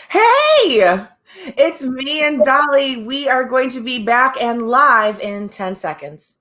Hey, it's me and Dolly. We are going to be back and live in 10 seconds.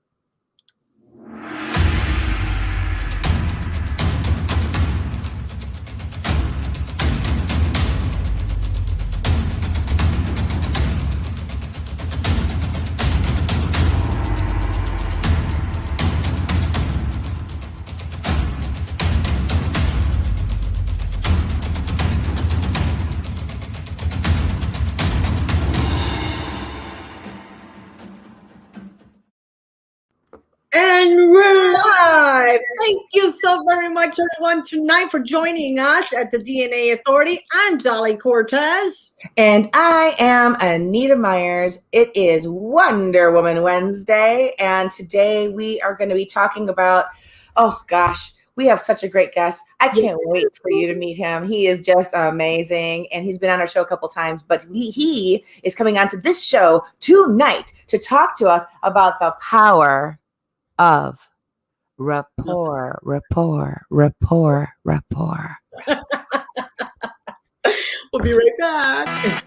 And we're live. Thank you so very much, everyone, tonight for joining us at the DnA Authority. I'm Dolly Cortez. And I am Anita Myers. It is Wonder Woman Wednesday. And today we are going to be talking about, oh gosh, we have such a great guest. I can't wait for you to meet him. He is just amazing. And he's been on our show a couple times, but he is coming onto this show tonight to talk to us about the power of rapport. We'll be right back.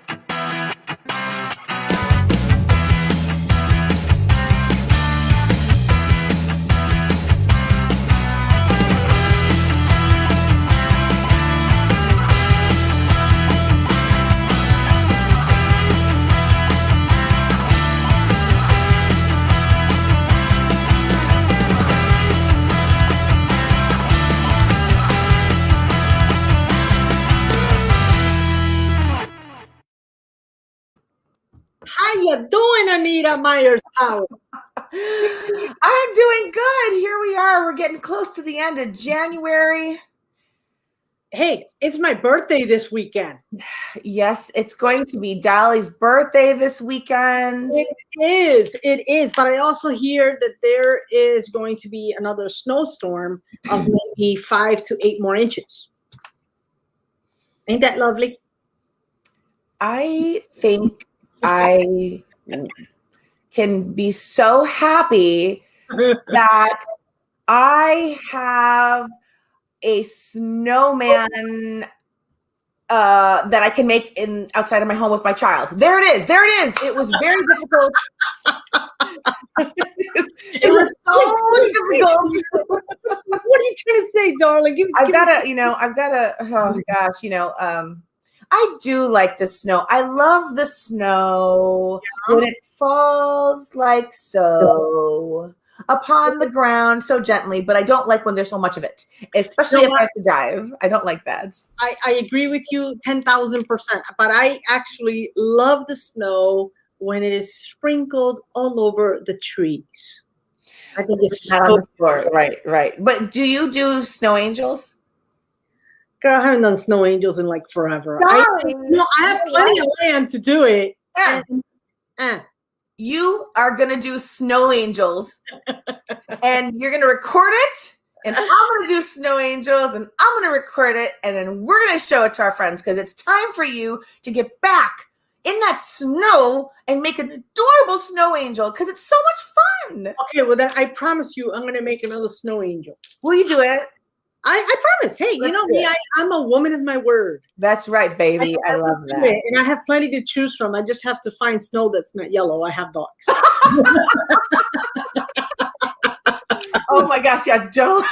How you doing, Anita Myers? I'm doing good. Here we are. We're getting close to the end of January. Hey, it's my birthday this weekend. Yes, it's going to be Dolly's birthday this weekend. It is. But I also hear that there is going to be another snowstorm of maybe 5 to 8 more inches. Ain't that lovely? I think I can be so happy that I have a snowman that I can make outside of my home with my child. There it is. It was very difficult. It was so difficult. What are you trying to say, darling? I've got to, oh gosh, I do like the snow. I love the snow when it falls like so upon the ground so gently, but I don't like when there's so much of it, especially if I have to dive. I don't like that. I agree with you 10,000%, but I actually love the snow when it is sprinkled all over the trees. I think it's not on the floor. Right. But do you do snow angels? Girl, I haven't done snow angels in like forever. I have plenty of land to do it. You are going to do snow angels and you're going to record it. And I'm going to do snow angels and I'm going to record it. And then we're going to show it to our friends because it's time for you to get back in that snow and make an adorable snow angel because it's so much fun. Okay, well then I promise you I'm going to make another snow angel. Will you do it? I promise. Hey, you know me, I'm a woman of my word. That's right, baby. I love that. And I have plenty to choose from. I just have to find snow that's not yellow. I have dogs. Oh my gosh, yeah, don't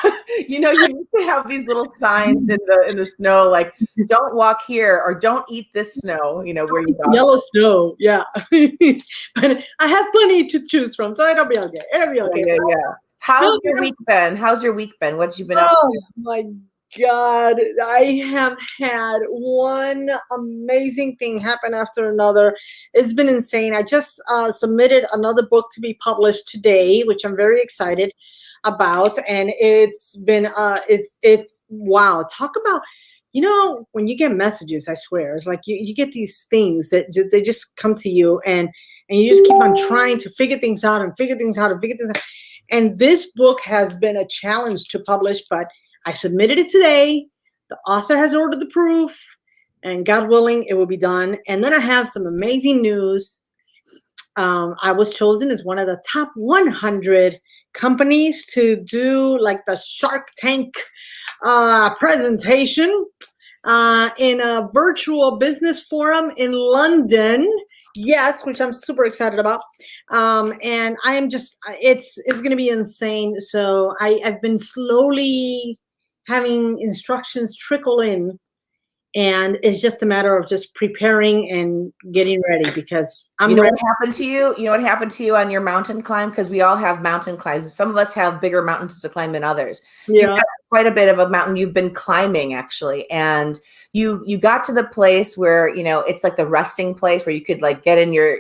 you need to have these little signs in the snow like don't walk here or don't eat this snow, where you go. Yellow snow, yeah. But I have plenty to choose from, so it'll be okay. Yeah. How's your week been? What you been up to? Oh my God. I have had one amazing thing happen after another. It's been insane. I just submitted another book to be published today, which I'm very excited about. And it's been, it's wow. Talk about, when you get messages, I swear, it's like you get these things that they just come to you and you just keep on trying to figure things out. And this book has been a challenge to publish, but I submitted it today. The author has ordered the proof, and God willing, it will be done. And then I have some amazing news. I was chosen as one of the top 100 companies to do like the Shark Tank presentation. in a virtual business forum in London. Yes, which I'm super excited about. And I am just, it's going to be insane. So I've been slowly having instructions trickle in, and it's just a matter of just preparing and getting ready, because I'm ready. What happened to you? You know what happened to you on your mountain climb? Because we all have mountain climbs. Some of us have bigger mountains to climb than others. Yeah. You've got quite a bit of a mountain you've been climbing, actually. And you got to the place where, it's like the resting place where you could like get in your,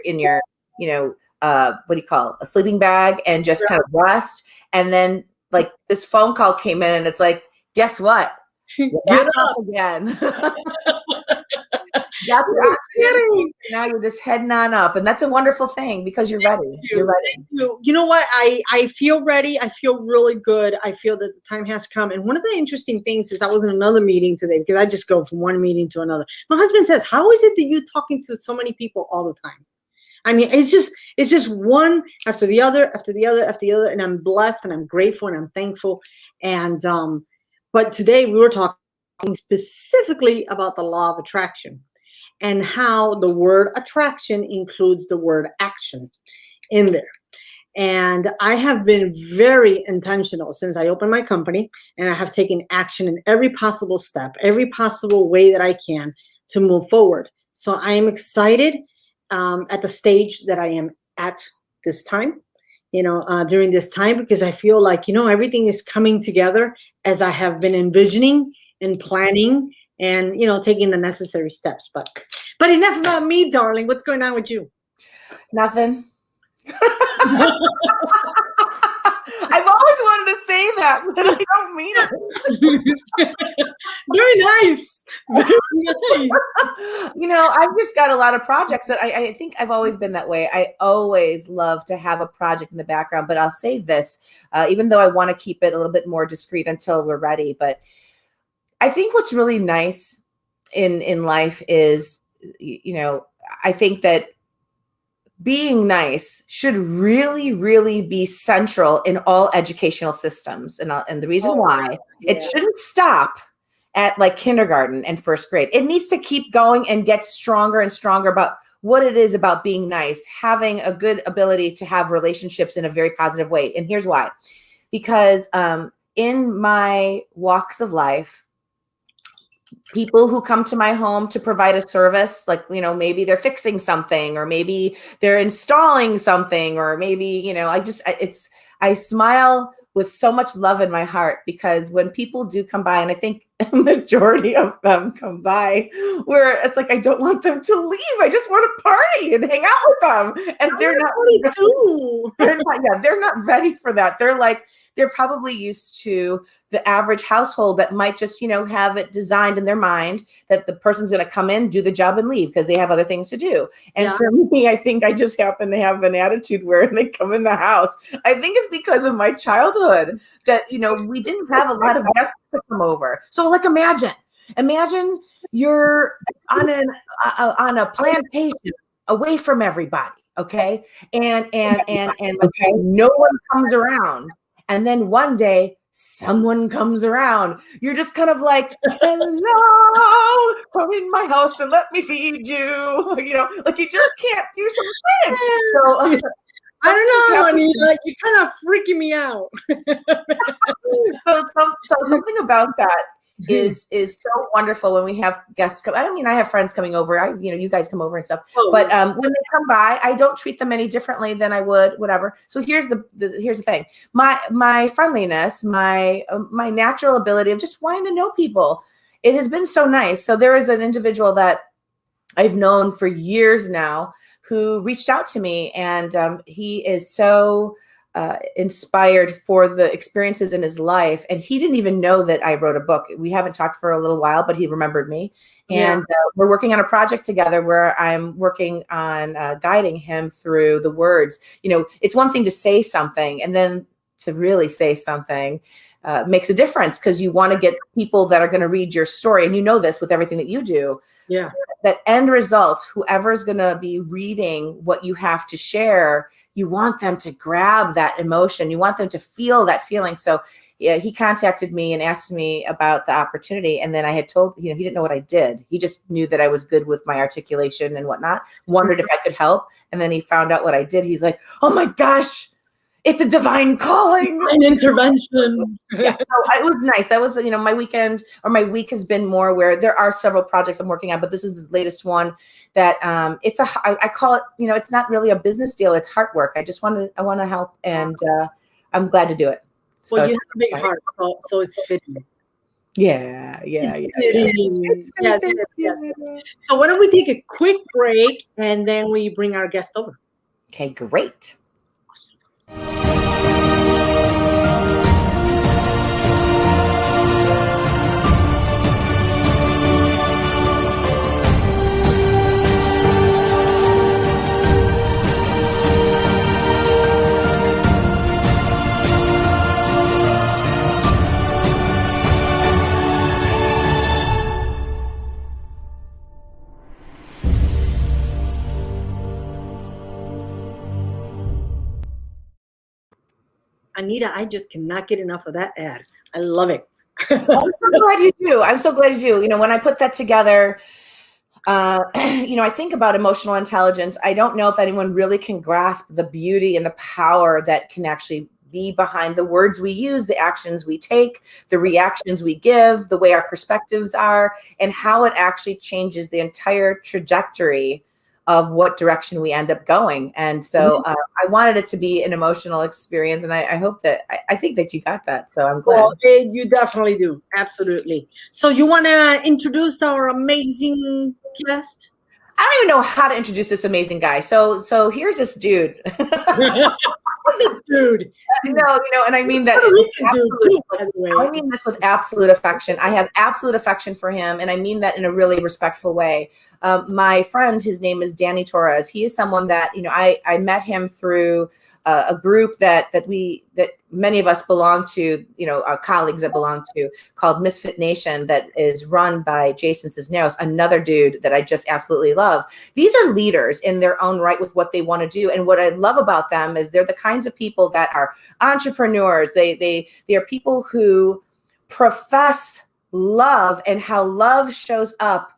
what do you call it? A sleeping bag and just kind of rest. And then like this phone call came in and it's like, guess what? Get up again. Now you're just heading on up, and that's a wonderful thing because you're ready. You're ready. Thank you. You know what? I feel ready. I feel really good. I feel that the time has come. And one of the interesting things is I was in another meeting today, because I just go from one meeting to another. My husband says, "How is it that you're talking to so many people all the time?" I mean, it's just one after the other, after the other, after the other, and I'm blessed and I'm grateful and I'm thankful. And but today we were talking specifically about the law of attraction, and how the word attraction includes the word action in there. And I have been very intentional since I opened my company, and I have taken action in every possible step, every possible way that I can to move forward. So I am excited at the stage that I am at this time, during this time, because I feel like, everything is coming together as I have been envisioning and planning, and taking the necessary steps. But enough about me, darling. What's going on with you? Nothing. I've always wanted to say that, but I don't mean it. Very nice. Very nice. I've just got a lot of projects that I think I've always been that way. I always love to have a project in the background, but I'll say this, even though I want to keep it a little bit more discreet until we're ready. But I think what's really nice in life is, I think that being nice should really, really be central in all educational systems. And the reason why it shouldn't stop at like kindergarten and first grade. It needs to keep going and get stronger and stronger about what it is about being nice, having a good ability to have relationships in a very positive way. And here's why. Because in my walks of life, people who come to my home to provide a service, like, maybe they're fixing something, or maybe they're installing something, or maybe, I smile with so much love in my heart, because when people do come by, and I think a majority of them come by where it's like, I don't want them to leave. I just want to party and hang out with them. And they're not ready for that. They're probably used to the average household that might just, have it designed in their mind that the person's going to come in, do the job, and leave because they have other things to do. And for me, I think I just happen to have an attitude where they come in the house. I think it's because of my childhood that, we didn't have a lot of guests to come over. So like, imagine you're on a plantation away from everybody. Okay. And no one comes around. And then one day someone comes around. You're just kind of like, hello, come in my house and let me feed you. Like you just can't do something. So I don't know, honey. Like, you're kind of freaking me out. so something about that is so wonderful when we have guests come. I mean, I have friends coming over. You guys come over and stuff. But when they come by, I don't treat them any differently than I would whatever. So here's the thing. My friendliness, my natural ability of just wanting to know people, it has been so nice. So there is an individual that I've known for years now who reached out to me, and he is so inspired for the experiences in his life. And he didn't even know that I wrote a book. We haven't talked for a little while, but he remembered me. And we're working on a project together where I'm working on guiding him through the words. It's one thing to say something, and then to really say something makes a difference, because you want to get people that are going to read your story. And this with everything that you do. Yeah. That end result, whoever's going to be reading what you have to share, you want them to grab that emotion. You want them to feel that feeling. So yeah, he contacted me and asked me about the opportunity. And then I had told, he didn't know what I did. He just knew that I was good with my articulation and whatnot, wondered if I could help. And then he found out what I did. He's like, oh my gosh, it's a divine calling. An intervention. Yeah, so it was nice. That was, my weekend or my week has been more where there are several projects I'm working on, but this is the latest one that I call it, it's not really a business deal. It's heart work. I want to help, and I'm glad to do it. So well, you have a big heart, so it's fitting. Yeah. Yes. So why don't we take a quick break and then we bring our guest over? Okay, great. Anita, I just cannot get enough of that ad. I love it. I'm so glad you do. I'm so glad you do. When I put that together, I think about emotional intelligence. I don't know if anyone really can grasp the beauty and the power that can actually be behind the words we use, the actions we take, the reactions we give, the way our perspectives are, and how it actually changes the entire trajectory of what direction we end up going. And so I wanted it to be an emotional experience. And I hope that, I think that you got that. So I'm glad. Well, you definitely do. Absolutely. So you want to introduce our amazing guest? I don't even know how to introduce this amazing guy. So here's this dude. Dude. No, and I mean that. I mean this with absolute affection. I have absolute affection for him, and I mean that in a really respectful way. My friend, his name is Danny Torres. He is someone that I met him through a group that many of us belong to, colleagues that belong to, called Misfit Nation, that is run by Jason Cisneros, another dude that I just absolutely love. These are leaders in their own right with what they want to do. And what I love about them is they're the kinds of people that are entrepreneurs. They are people who profess love and how love shows up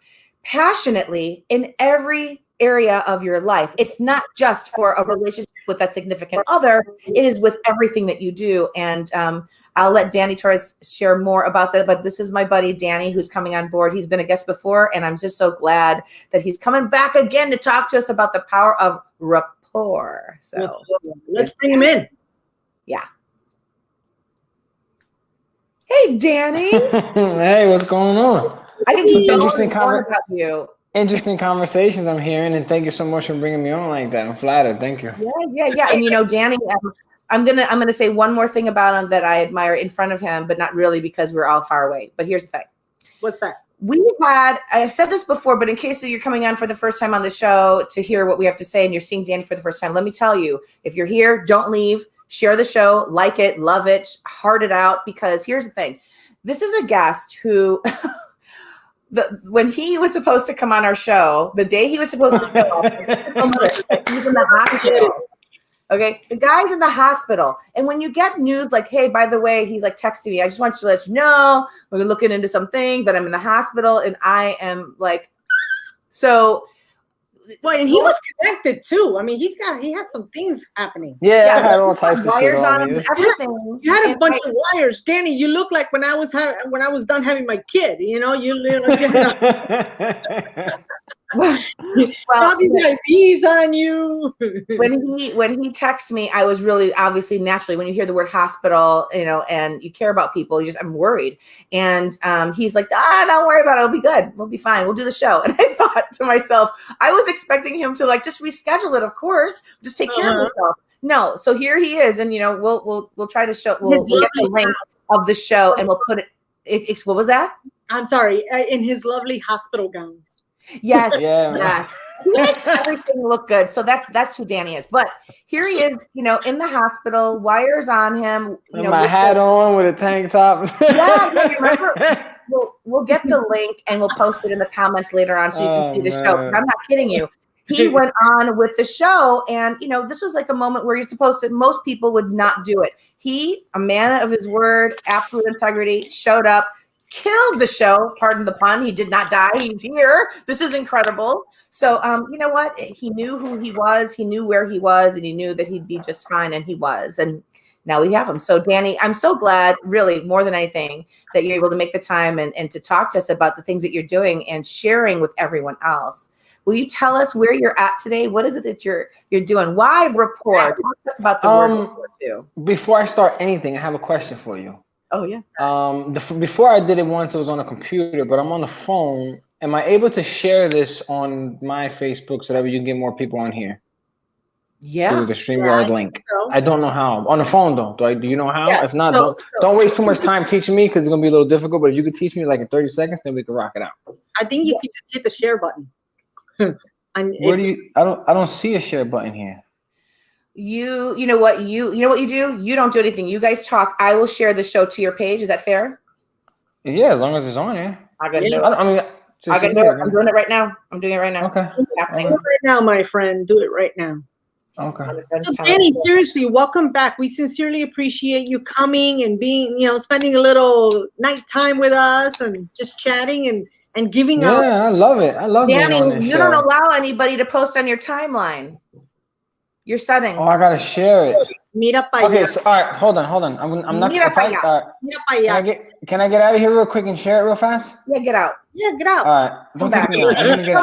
passionately in every area of your life. It's not just for a relationship with that significant other. It is with everything that you do. And I'll let Danny Torres share more about that. But this is my buddy, Danny, who's coming on board. He's been a guest before, and I'm just so glad that he's coming back again to talk to us about the power of rapport. So let's bring him in. Yeah. Hey, Danny. Hey, what's going on? I think it's interesting about you. Interesting conversations I'm hearing, and thank you so much for bringing me on like that. I'm flattered. Thank you. Yeah. And Danny, I'm gonna say one more thing about him that I admire in front of him, but not really because we're all far away. But here's the thing. What's that? I've said this before, but in case you're coming on for the first time on the show to hear what we have to say, and you're seeing Danny for the first time, let me tell you, if you're here, don't leave. Share the show, like it, love it, heart it out, because here's the thing. This is a guest who when he was supposed to come on our show, the day he was supposed to show up, he was in the hospital. Okay, the guy's in the hospital. And when you get news like, hey, by the way, he's like texting me, I just want to let you know, we're looking into something, but I'm in the hospital, and I am like, so. Well, and he was connected too. I mean, he had some things happening. Yeah, I had all types of wires on him, everything. You had a bunch of wires, Danny. You look like when I was done having my kid. You had all these IVs on you. when he texted me, I was really, obviously, naturally, when you hear the word hospital, and you care about people, I'm worried. And he's like, don't worry about it. It'll be good. We'll be fine. We'll do the show. And I thought to myself, I was expecting him to just reschedule it. Of course, just take care of himself. No. So here he is. And, we'll try to show, we'll get the link of the show and we'll put it. What was that? I'm sorry. In his lovely hospital gown. Yes. Yeah, yes. He makes everything look good. So that's who Danny is. But here he is, in the hospital, wires on him. My hat on with a tank top. Yeah, remember? We'll get the link and we'll post it in the comments later on so you can see the show. I'm not kidding you. He went on with the show, and this was like a moment where you're supposed to. Most people would not do it. He, a man of his word, absolute integrity, showed up, killed the show. Pardon the pun. He did not die. He's here. This is incredible. So, you know what? He knew who he was. He knew where he was, and he knew that he'd be just fine, and he was. And now we have him. So, Danny, I'm so glad, really, more than anything, that you're able to make the time and to talk to us about the things that you're doing and sharing with everyone else. Will you tell us where you're at today? What is it that you're doing? Why Rapport? Talk to us about the word Rapport too. Before I start anything, I have a question for you. Oh, yeah. Before I did it once, it was on a computer, but I'm on the phone. Am I able to share this on my Facebook so that you can get more people on here? Yeah. Through the StreamYard link. So. I don't know how. On the phone, though. Do you know how? Yeah. If not, don't waste too much time teaching me because it's going to be a little difficult. But if you could teach me like in 30 seconds, then we can rock it out. I think you can just hit the share button. Where do you? I don't see a share button here. You know what you do? You don't do anything. You guys talk. I will share the show to your page. Is that fair? Yeah, as long as it's on here. I gotta do it. I gotta do it. I'm doing it right now. I'm doing it right now. Okay. Do it right now, my friend. Do it right now. Okay. So Danny, seriously, welcome back. We sincerely appreciate you coming and being, spending a little nighttime with us and just chatting and giving out. Yeah, I love it. I love Danny, being on this you show. don't allow anybody to post on your timeline. Your settings. Oh, I gotta share it. Meet up by Okay, so all right, hold on. I'm not. Meet up by Can I get out of here real quick and share it real fast? Yeah, get out. Yeah, get out. All right, don't kick me out.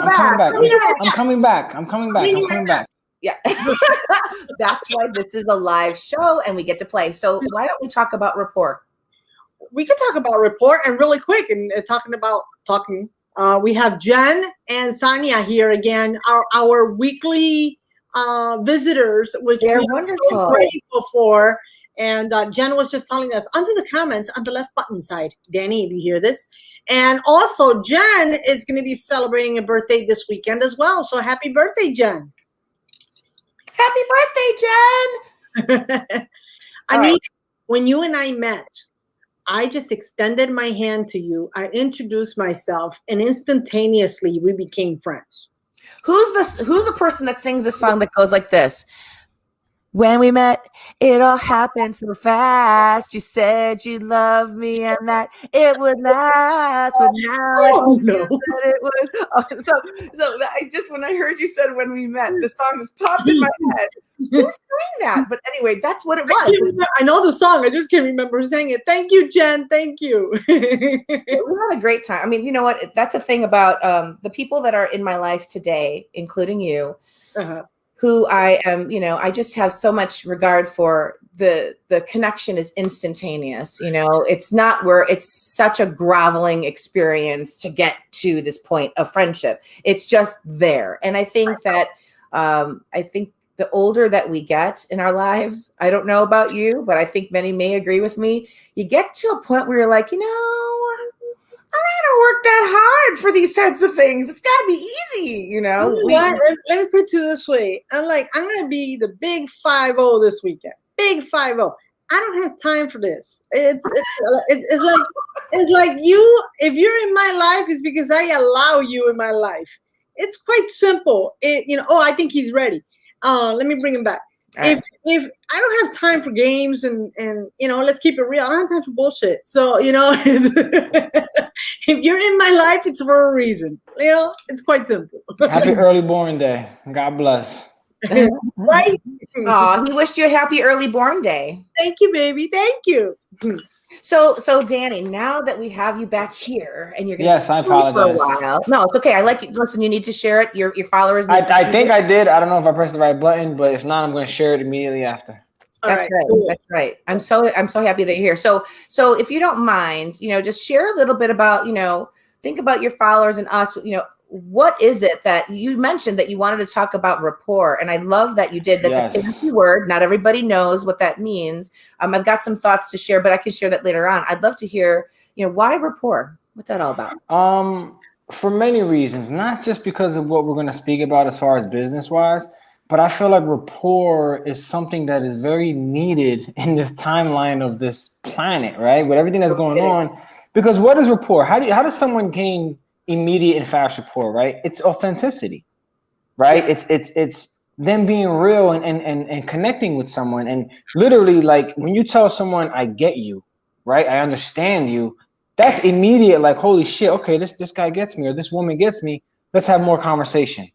I'm coming back. I'm coming back. Yeah, that's why this is a live show and we get to play. So why don't we talk about Rapport? We could talk about Rapport and really quick and talking. We have Jen and Sonia here again, our weekly visitors, which they're we're wonderful. So grateful for. And Jen was just telling us under the comments on the left button side, Danny, if you hear this. And also Jen is going to be celebrating a birthday this weekend as well. So happy birthday, Jen. Happy birthday, Jen. When you and I met, I just extended my hand to you. I introduced myself and instantaneously we became friends. Who's the person that sings a song that goes like this? When we met, it all happened so fast. You said you loved me and that it would last, but now it was. So I just, when I heard you said when we met, the song just popped in my head. Who sang that? But anyway, that's what it was. I know the song. I just can't remember who sang it. Thank you, Jen. Thank you. We had a great time. I mean, you know what? That's a thing about the people that are in my life today, including you. Who I am, I just have so much regard for. The connection is instantaneous. It's not where it's such a groveling experience to get to this point of friendship. It's just there. And I think that, the older that we get in our lives, I don't know about you, but I think many may agree with me. You get to a point where you're like, I'm not gonna work that hard for these types of things. It's gotta be easy, Let me put it this way. I'm gonna be the big 5-0 this weekend. Big 5-0. I don't have time for this. It's like you, if you're in my life, it's because I allow you in my life. It's quite simple. I think he's ready. Let me bring him back. If I don't have time for games and let's keep it real. I don't have time for bullshit. So, if you're in my life, it's for a reason. It's quite simple. Happy early born day. God bless. Right? Oh, he wished you a happy early born day. Thank you, baby. Thank you. So Danny, now that we have you back here and you're going to I apologize. for a while. No, it's okay. I like it. Listen, you need to share it. Your followers. I think I did. I don't know if I pressed the right button, but if not, I'm going to share it immediately after. That's right. Cool. That's right. I'm so happy that you're here. So if you don't mind, just share a little bit about, think about your followers and us, what is it that you mentioned that you wanted to talk about rapport? And I love that you did. That's a fancy word. Not everybody knows what that means. I've got some thoughts to share, but I can share that later on. I'd love to hear, why rapport? What's that all about? For many reasons, not just because of what we're going to speak about as far as business wise, but I feel like rapport is something that is very needed in this timeline of this planet, right? With everything that's going on. Because what is rapport? How does someone gain immediate and fast rapport, right? It's authenticity, right? It's them being real and connecting with someone. And literally, like, when you tell someone, I get you, right? I understand you, that's immediate, like, holy shit, okay, this guy gets me, or this woman gets me. Let's have more conversation.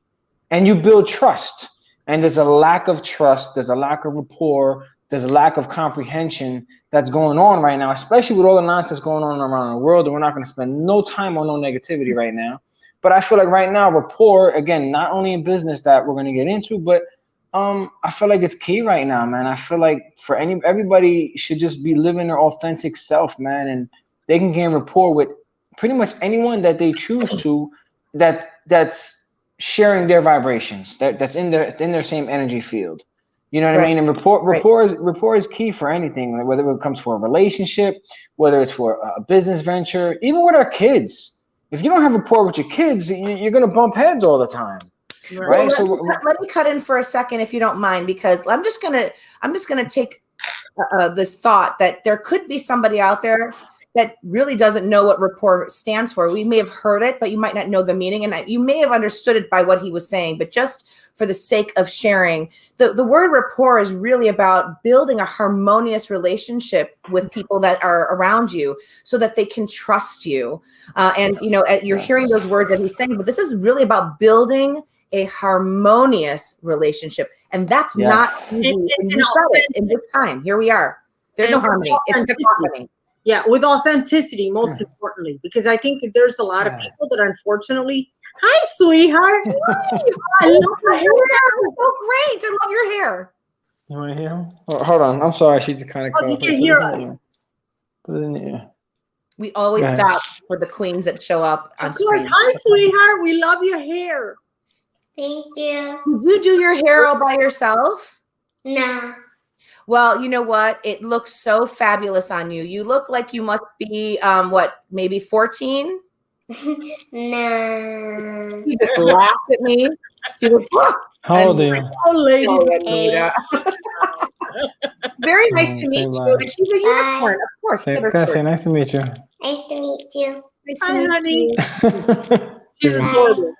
And you build trust. And there's a lack of trust, there's a lack of rapport, there's a lack of comprehension that's going on right now, especially with all the nonsense going on around the world. And we're not going to spend no time on no negativity right now. But I feel like right now, rapport, again, not only in business that we're going to get into, but I feel like it's key right now, man. I feel like for everybody should just be living their authentic self, man. And they can gain rapport with pretty much anyone that they choose to, that's sharing their vibrations, that's in their same energy field. You know what I mean? And rapport is key for anything, whether it comes for a relationship, whether it's for a business venture, even with our kids. If you don't have rapport with your kids, you're going to bump heads all the time. Right. Well, let me cut in for a second, if you don't mind, because I'm just gonna take this thought that there could be somebody out there that really doesn't know what rapport stands for. We may have heard it, but you might not know the meaning, and you may have understood it by what he was saying. But just for the sake of sharing, the word rapport is really about building a harmonious relationship with people that are around you, so that they can trust you. And you're hearing those words that he's saying, but this is really about building a harmonious relationship, and that's not easy. In this time, here we are. There's no harmony. It's cacophony. Yeah, with authenticity, most importantly, because I think that there's a lot of people that unfortunately. Hi, sweetheart. I love your hair. So great. I love your hair. You want to hear him? Oh, hold on. I'm sorry. She's just kind of. Oh, you can hear us. Put it in the ear. We always stop for the queens that show up on screen. Hi, sweetheart. We love your hair. Thank you. Did you do your hair all by yourself? No. Well, you know what? It looks so fabulous on you. You look like you must be, maybe 14? No. You just laughed at me. How old are you? Oh, lady. Very nice to meet you. And she's a unicorn, of course. Say nice to meet you. Nice to meet you. Nice to meet you. She's adorable.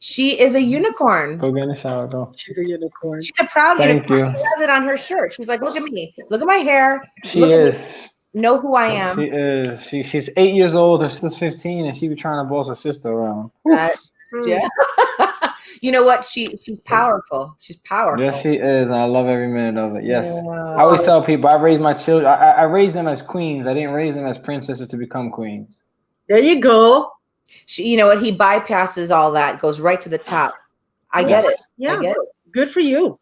She is a unicorn. Go get in the shower, go. She's a unicorn. She's a proud unicorn. Thank you. She has it on her shirt. She's like, look at me. Look at my hair. She is. Know who I am. She is. She's 8 years old. Her sister's 15, and she be trying to boss her sister around. Yeah. You know what? She's powerful. She's powerful. Yes, she is. I love every minute of it. Yes. Yeah. I always tell people I raised my children. I raised them as queens. I didn't raise them as princesses to become queens. There you go. You know what? He bypasses all that. Goes right to the top. I get it. Yeah. I get it. Good for you.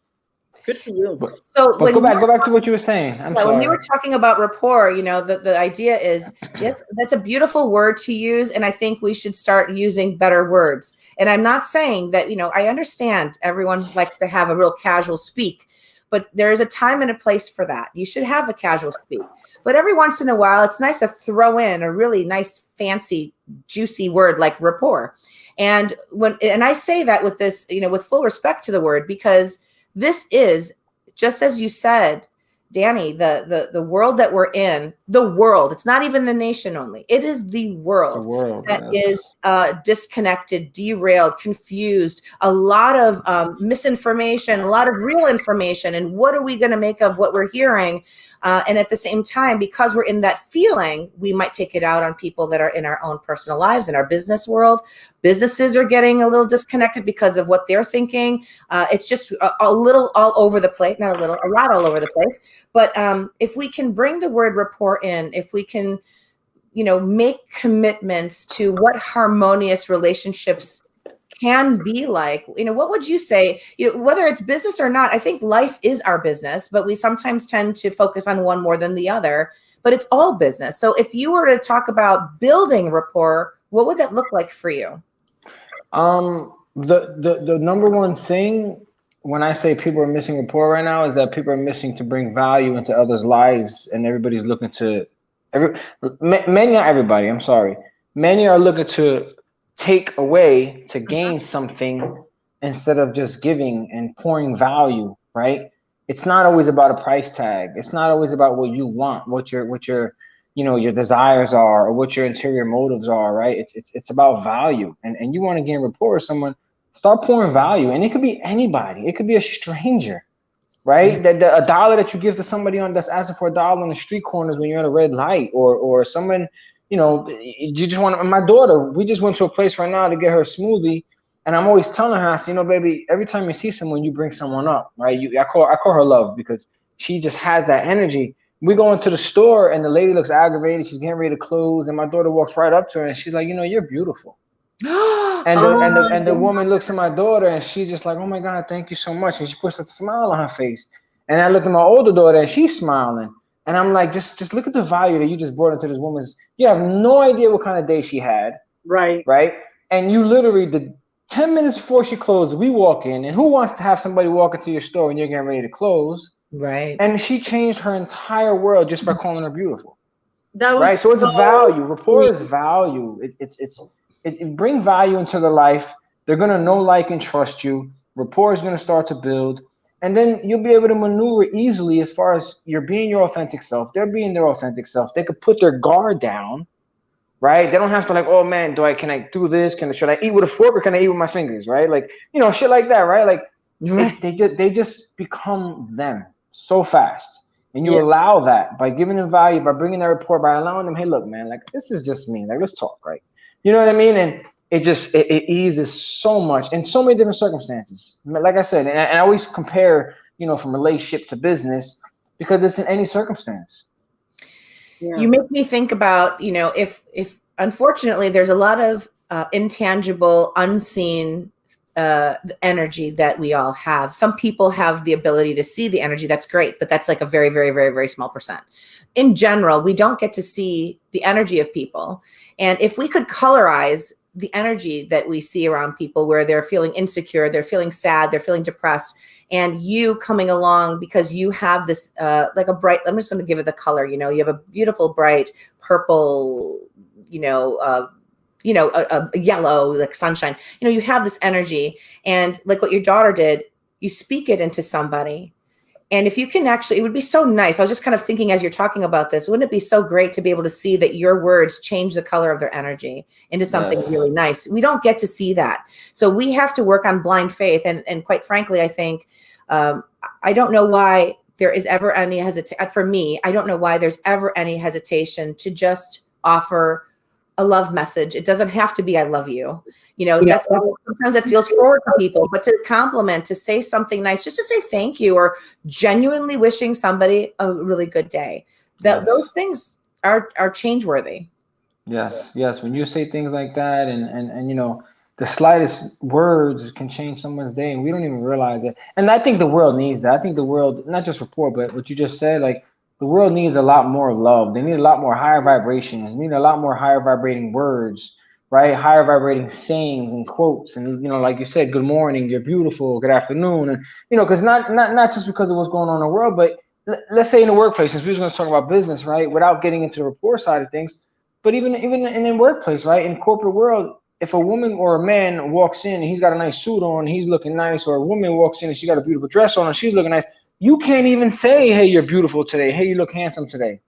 Good for you. But go back to what you were saying. I'm sorry. When you were talking about rapport, the idea is, yes, that's a beautiful word to use. And I think we should start using better words. And I'm not saying that, I understand everyone likes to have a real casual speak, but there is a time and a place for that. You should have a casual speak. But every once in a while, it's nice to throw in a really nice, fancy, juicy word like rapport. And I say that with this, with full respect to the word, because this is, just as you said, Danny, the world that we're in, the world, it's not even the nation only. It is the world that is disconnected, derailed, confused, a lot of misinformation, a lot of real information. And what are we going to make of what we're hearing? And at the same time, because we're in that feeling, we might take it out on people that are in our own personal lives, in our business world. Businesses are getting a little disconnected because of what they're thinking. It's just a little all over the place, not a little, a lot all over the place. But if we can bring the word rapport in, if we can, make commitments to what harmonious relationships can be like, what would you say, whether it's business or not? I think life is our business, but we sometimes tend to focus on one more than the other, but it's all business. So if you were to talk about building rapport, what would that look like for you? The number one thing when I say people are missing rapport right now is that people are missing to bring value into others' lives, and everybody's looking to, many, not everybody, I'm sorry. Many are looking to take away to gain something instead of just giving and pouring value, right? It's not always about a price tag. It's not always about what you want, what your your desires are, or what your interior motives are, right? It's about value. And you want to gain rapport with someone, Start pouring value, and it could be anybody. It could be a stranger, right? That a dollar that you give to somebody that's asking for $1 on the street corners when you're at a red light, or someone, you just want. My daughter, we just went to a place right now to get her a smoothie, and I'm always telling her, I say, baby, every time you see someone, you bring someone up, right? I call her love, because she just has that energy. We go into the store, and the lady looks aggravated. She's getting ready to close, and my daughter walks right up to her, and she's like, you're beautiful. And the woman looks at my daughter, and she's just like, oh my God, thank you so much. And she puts a smile on her face. And I look at my older daughter, and she's smiling. And I'm like, just look at the value that you just brought into this woman's. You have no idea what kind of day she had. Right. And you literally, the 10 minutes before she closed, we walk in. And who wants to have somebody walk into your store when you're getting ready to close? Right. And she changed her entire world just by calling her beautiful. That was right. So it's value. Rapport is value. It brings value into their life. They're going to know, like, and trust you. Rapport is going to start to build. And then you'll be able to maneuver easily as far as you're being your authentic self. They're being their authentic self. They could put their guard down, right? They don't have to like, oh man, can I do this? Should I eat with a fork or can I eat with my fingers, right? Like, shit like that, right? Like they just become them so fast. And you allow that by giving them value, by bringing that rapport, by allowing them, hey, look, man, like, this is just me. Like, let's talk, right? You know what I mean? And it eases so much in so many different circumstances. Like I said, and I always compare, from relationship to business, because it's in any circumstance. Yeah. You make me think about, if unfortunately there's a lot of intangible, unseen energy that we all have. Some people have the ability to see the energy. That's great, but that's like a very, very, very, very small percent. In general, we don't get to see the energy of people. And if we could colorize the energy that we see around people, where they're feeling insecure, they're feeling sad, they're feeling depressed, and you coming along because you have this like a bright, I'm just going to give it the color, you have a beautiful bright purple, a yellow, like sunshine, you have this energy, and like what your daughter did, you speak it into somebody. And if you can actually, it would be so nice. I was just kind of thinking as you're talking about this, wouldn't it be so great to be able to see that your words change the color of their energy into something really nice? We don't get to see that. So we have to work on blind faith. And quite frankly, I think, I don't know why there is ever any hesitation. For me, I don't know why there's ever any hesitation to just offer a love message. It doesn't have to be, I love you. That's sometimes it feels forward to people, but to compliment, to say something nice, just to say thank you, or genuinely wishing somebody a really good day. Those things are change-worthy. Yes. When you say things like that, and the slightest words can change someone's day, and we don't even realize it. And I think the world needs that. I think the world, not just rapport, but what you just said, like, the world needs a lot more love. They need a lot more higher vibrations. They need a lot more higher vibrating words, right? Higher vibrating sayings and quotes. And, like you said, good morning, you're beautiful, good afternoon. And, because not just because of what's going on in the world, but let's say in the workplace, since we were going to talk about business, right? Without getting into the rapport side of things, but even in the workplace, right? In corporate world, if a woman or a man walks in and he's got a nice suit on, he's looking nice, or a woman walks in and she got a beautiful dress on and she's looking nice, you can't even say, hey, you're beautiful today. Hey, you look handsome today.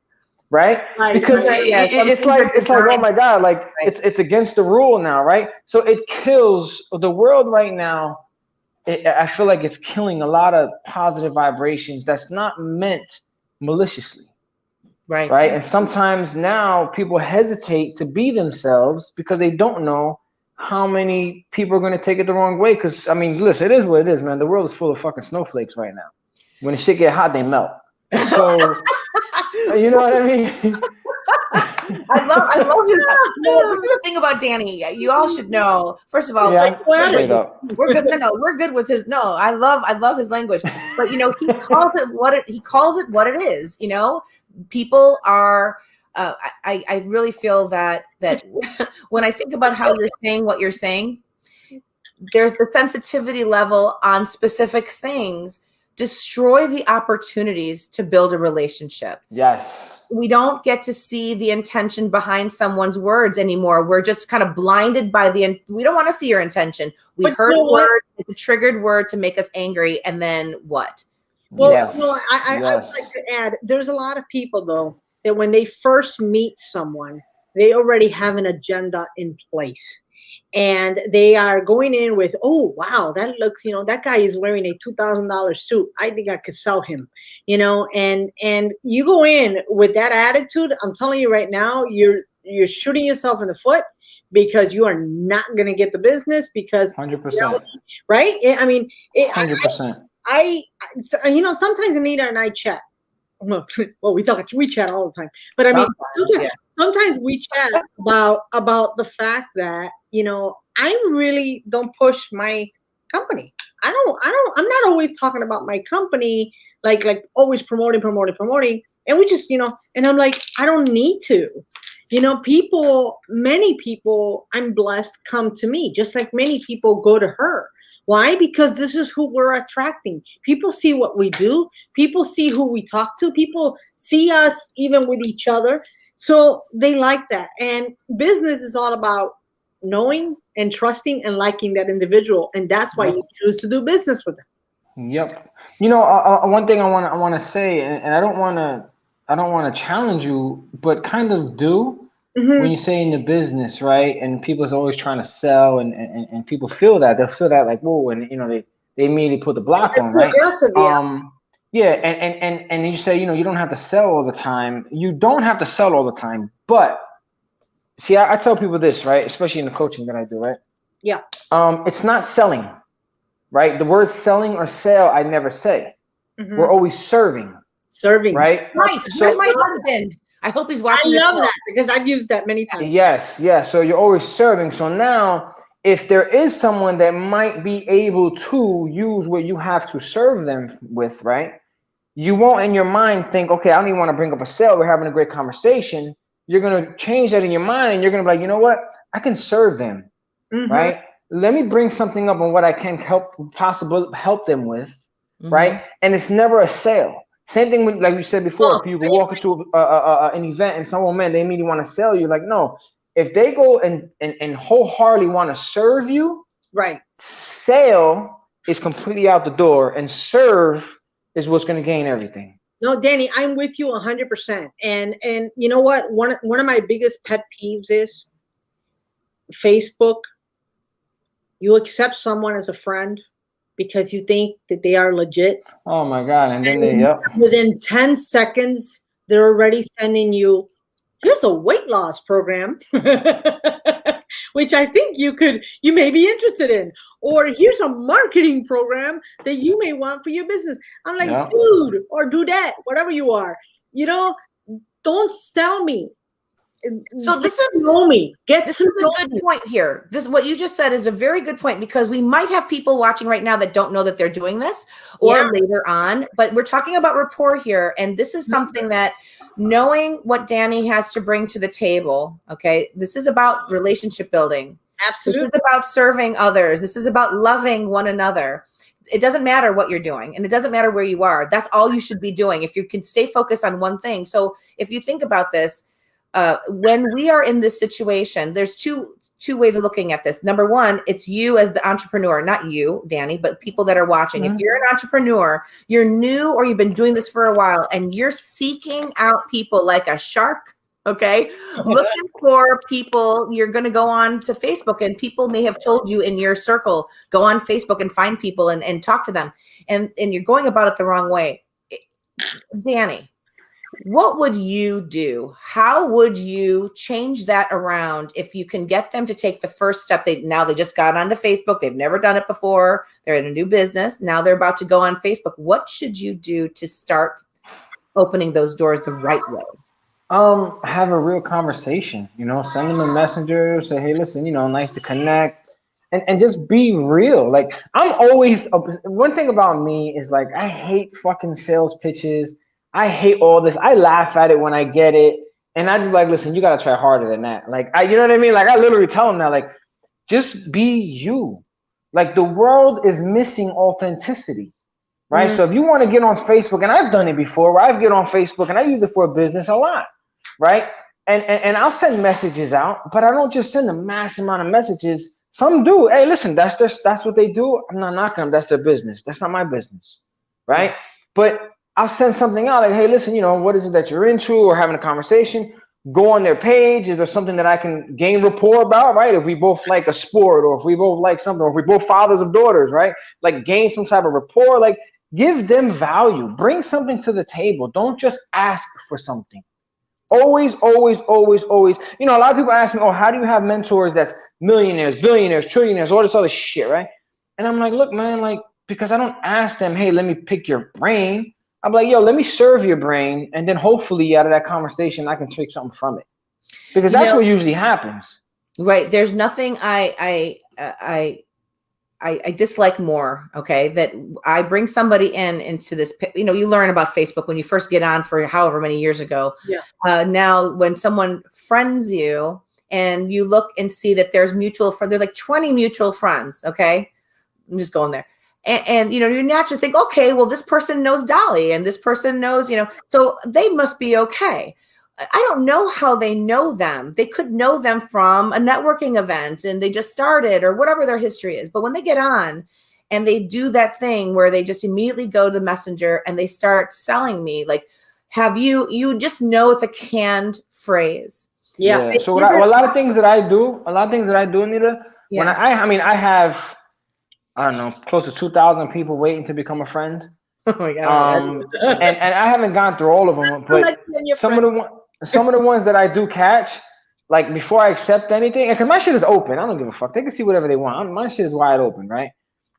Right? Because it's like, oh my God, like it's against the rule now, right? So it kills the world right now. I feel like it's killing a lot of positive vibrations that's not meant maliciously. Right. And sometimes now people hesitate to be themselves because they don't know how many people are going to take it the wrong way. Because, I mean, listen, it is what it is, man. The world is full of fucking snowflakes right now. When the shit get hot, they melt. So, you know what I mean? I love his. This is the thing about Danny. You all should know. First of all, we're good. No, we're good with his. No, I love his language. But he calls it what it is. People are. I really feel that when I think about how you're saying what you're saying, there's the sensitivity level on specific things destroy the opportunities to build a relationship. Yes. We don't get to see the intention behind someone's words anymore. We're just kind of blinded by we don't want to see your intention. We heard a word, it's a triggered word to make us angry. And then what? Well, I would like to add, there's a lot of people though, that when they first meet someone, they already have an agenda in place. and they are going in with, oh wow, that looks, that guy is wearing a $2,000 suit. I think I could sell him, and you go in with that attitude. I'm telling you right now, you're shooting yourself in the foot, because you are not going to get the business, because 100%. Right? I mean, 100%. Sometimes Anita and I chat. Well, we chat all the time, but I mean, sometimes we chat about the fact that, I really don't push my company. I'm not always talking about my company, like always promoting. And we just, and I'm like, I don't need to. Many people, I'm blessed, come to me, just like many people go to her. Why? Because this is who we're attracting. People see what we do. People see who we talk to. People see us even with each other. So they like that. And business is all about knowing and trusting and liking that individual. And that's why you choose to do business with them. Yep. One thing I want to say, and I don't want to challenge you, but kind of do. When you say in the business, right? And people's always trying to sell, and people feel that. They'll feel that like, whoa, and they immediately put the block on, right? And you say, you don't have to sell all the time. You don't have to sell all the time. But see, I tell people this, right? Especially in the coaching that I do, right? Yeah. It's not selling, right? The words selling or sell, I never say. We're always serving. Serving. Right? Right. Where's my husband? I hope he's watching. I love that, because I've used that many times. Yes. So you're always serving. So now, if there is someone that might be able to use what you have to serve them with, right? You won't in your mind think, okay, I don't even want to bring up a sale. We're having a great conversation. You're going to change that in your mind, and you're going to be like, you know what? I can serve them, right? Let me bring something up on what I can possibly help them with, right? And it's never a sale. Same thing with, like we said before, people walk into an event and someone, man, they immediately want to sell you. Like, no, if they go and wholeheartedly want to serve you, right? Sale is completely out the door, and serve is what's going to gain everything. No, Danny, I'm with you 100%. And you know what? One of my biggest pet peeves is Facebook. You accept someone as a friend because you think that they are legit. Oh my God. And then within 10 seconds, they're already sending you, here's a weight loss program, which I think you may be interested in. Or here's a marketing program that you may want for your business. I'm like, dude, or do that, whatever you are. Don't sell me. So this is a good point here. This, what you just said, is a very good point, because we might have people watching right now that don't know that they're doing this, or later on, but we're talking about rapport here. And this is something that, knowing what Danny has to bring to the table. Okay. This is about relationship building. Absolutely. This is about serving others. This is about loving one another. It doesn't matter what you're doing, and it doesn't matter where you are. That's all you should be doing if you can stay focused on one thing. So if you think about this, when we are in this situation, there's two ways of looking at this. Number one, it's you as the entrepreneur, not you, Danny, but people that are watching. If you're an entrepreneur, you're new, or you've been doing this for a while, and you're seeking out people like a shark, okay? Looking for people. You're going to go on to Facebook, and people may have told you in your circle, go on Facebook and find people and talk to them. And you're going about it the wrong way. Danny, what would you do? How would you change that around if you can get them to take the first step? They just got onto Facebook. They've never done it before. They're in a new business. Now they're about to go on Facebook. What should you do to start opening those doors the right way? Have a real conversation, send them a messenger, say, hey, listen, nice to connect, and just be real. Like, I'm always, one thing about me is, like, I hate fucking sales pitches. I hate all this. I laugh at it when I get it. And I just like, listen, you got to try harder than that. Like, you know what I mean? Like, I literally tell them that, like, just be you. Like, the world is missing authenticity, right? So if you want to get on Facebook, and I've done it before, where I've get on Facebook and I use it for business a lot, right? And I'll send messages out, but I don't just send a mass amount of messages. Some do. Hey, listen, that's what they do. I'm not knocking them. That's their business. That's not my business, right? But I'll send something out like, hey, listen, what is it that you're into, or having a conversation. go on their page? Is there something that I can gain rapport about, right? If we both like a sport, or if we both like something, or if we both fathers of daughters, right? Like gain some type of rapport, like give them value, bring something to the table. Don't just ask for something. Always, always, always, always. You know, a lot of people ask me, oh, how do you have mentors that's millionaires, billionaires, trillionaires, all this other shit, right? And I'm like, look, man, like, because I don't ask them, hey, let me pick your brain. I'm like, yo, let me serve your brain, and then hopefully out of that conversation, I can take something from it, because that's what usually happens. Right. There's nothing I dislike more. Okay, that I bring somebody into this. You know, you learn about Facebook when you first get on for however many years ago. Yeah. Now, when someone friends you and you look and see that there's mutual friends, there's like 20 mutual friends. Okay, I'm just going there. And you know, you naturally think, okay, well, this person knows Dolly and this person knows, you know, so they must be okay. I don't know how they know them. They could know them from a networking event and they just started or whatever their history is. But when they get on and they do that thing where they just immediately go to Messenger and they start selling me, like, you just know it's a canned phrase. Yeah. So a lot of things that I do, Anita, Yeah. when I have, I don't know, close to 2,000 people waiting to become a friend. Oh my God. And I haven't gone through all of them, but some of the ones that I do catch, like before I accept anything, because my shit is open. I don't give a fuck. They can see whatever they want. My shit is wide open, right?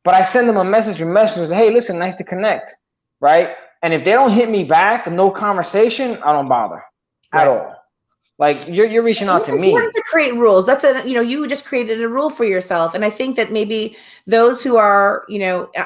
But I send them a message and say, hey, listen, nice to connect, right? And if they don't hit me back, no conversation, I don't bother at all. Like you're reaching out to me. To create rules. That's you just created a rule for yourself. And I think that maybe those who are,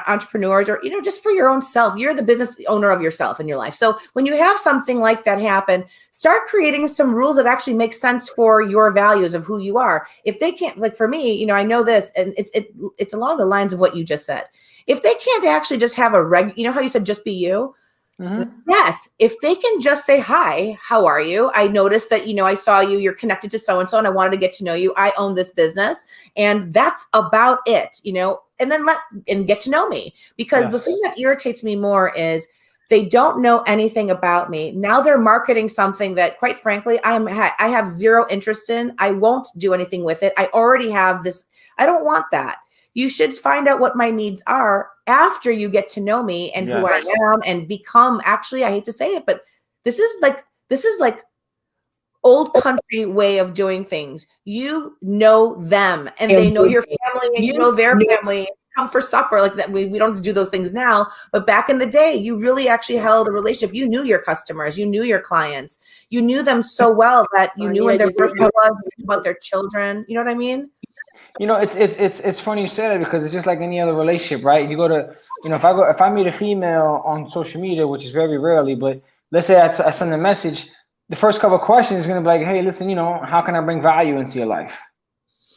entrepreneurs or, just for your own self, you're the business owner of yourself in your life. So when you have something like that happen, start creating some rules that actually make sense for your values of who you are. If they can't, like for me, I know this, and it's along the lines of what you just said. If they can't actually just have how you said, just be you. Mm-hmm. Yes. If they can just say, hi, how are you? I noticed that, I saw you, you're connected to so-and-so and I wanted to get to know you. I own this business and that's about it, and then get to know me, because the thing that irritates me more is they don't know anything about me. Now they're marketing something that, quite frankly, I have zero interest in. I won't do anything with it. I already have this. I don't want that. You should find out what my needs are after you get to know me and who I am and become, actually, I hate to say it, but this is like old country way of doing things. You know them and they know your family and you know their family. Come for supper like that. We don't do those things now, but back in the day, you really actually held a relationship. You knew your customers, you knew your clients, you knew them so well that you knew when their birthday was, about their children. You know what I mean? It's funny you say that, because it's just like any other relationship, right? You go to, if I meet a female on social media, which is very rarely, but let's say I send a message, the first couple of questions is going to be like, hey, listen, how can I bring value into your life?